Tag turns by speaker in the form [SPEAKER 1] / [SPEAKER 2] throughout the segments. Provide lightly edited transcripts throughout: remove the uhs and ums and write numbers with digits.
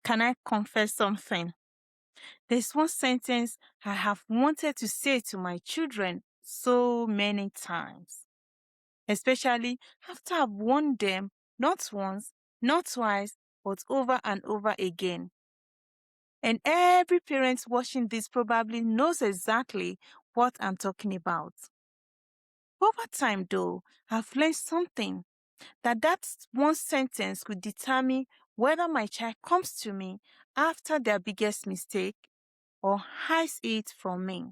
[SPEAKER 1] Can I confess something? There's one sentence I have wanted to say to my children so many times, especially after I've warned them not once, not twice, but over and over again. And every parent watching this probably knows exactly what I'm talking about. Over time, though, I've learned something that one sentence could determine whether my child comes to me after their biggest mistake or hides it from me.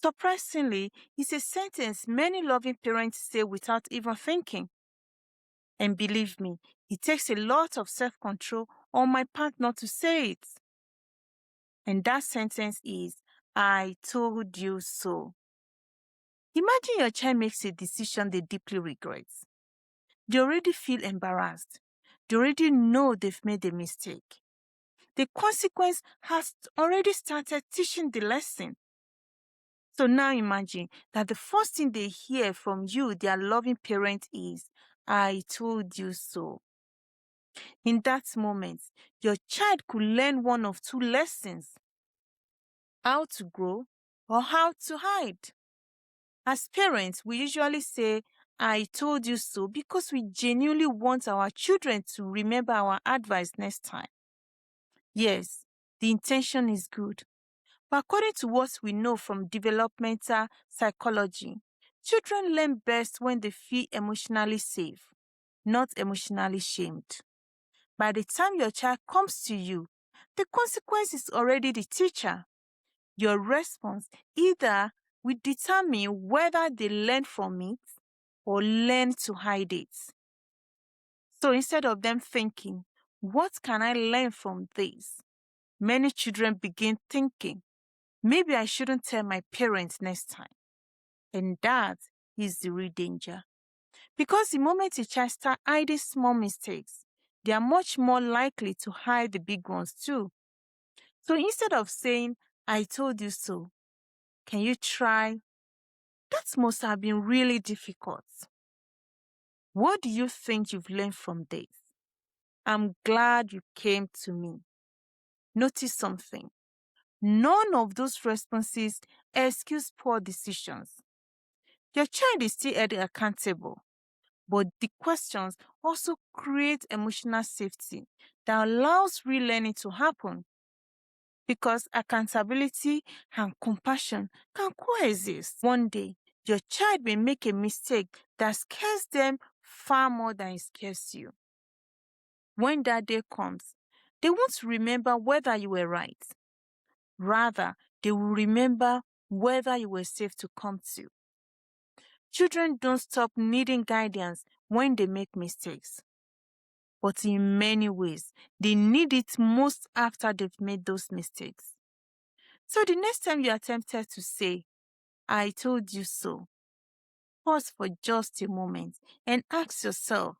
[SPEAKER 1] Surprisingly, it's a sentence many loving parents say without even thinking. And believe me, it takes a lot of self-control on my part not to say it. And that sentence is, I told you so. Imagine your child makes a decision they deeply regret. They already feel embarrassed. They already know they've made a mistake. The consequence has already started teaching the lesson. So now imagine that the first thing they hear from you, their loving parent, is, I told you so. In that moment, your child could learn one of two lessons: how to grow or how to hide. As parents, we usually say, I told you so, because we genuinely want our children to remember our advice next time. Yes, the intention is good. But according to what we know from developmental psychology, children learn best when they feel emotionally safe, not emotionally shamed. By the time your child comes to you, the consequence is already the teacher. Your response either will determine whether they learn from it or learn to hide it. So instead of them thinking, what can I learn from this? Many children begin thinking, maybe I shouldn't tell my parents next time. And that is the real danger. Because the moment a child starts hiding small mistakes, they are much more likely to hide the big ones too. So instead of saying, I told you so, can you try? That must have been really difficult. What do you think you've learned from this? I'm glad you came to me. Notice something. None of those responses excuse poor decisions. Your child is still held accountable, but the questions also create emotional safety that allows relearning to happen. Because accountability and compassion can coexist. One day, your child may make a mistake that scares them far more than it scares you. When that day comes, they won't remember whether you were right. Rather, they will remember whether you were safe to come to. Children don't stop needing guidance when they make mistakes. But in many ways, they need it most after they've made those mistakes. So the next time you are tempted to say, I told you so, pause for just a moment and ask yourself,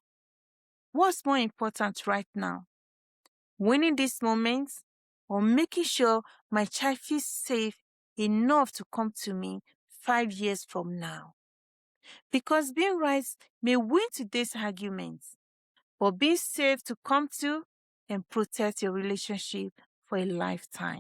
[SPEAKER 1] what's more important right now? Winning this moment or making sure my child feels safe enough to come to me 5 years from now? Because being right may win today's argument, but being safe to come to and protect your relationship for a lifetime.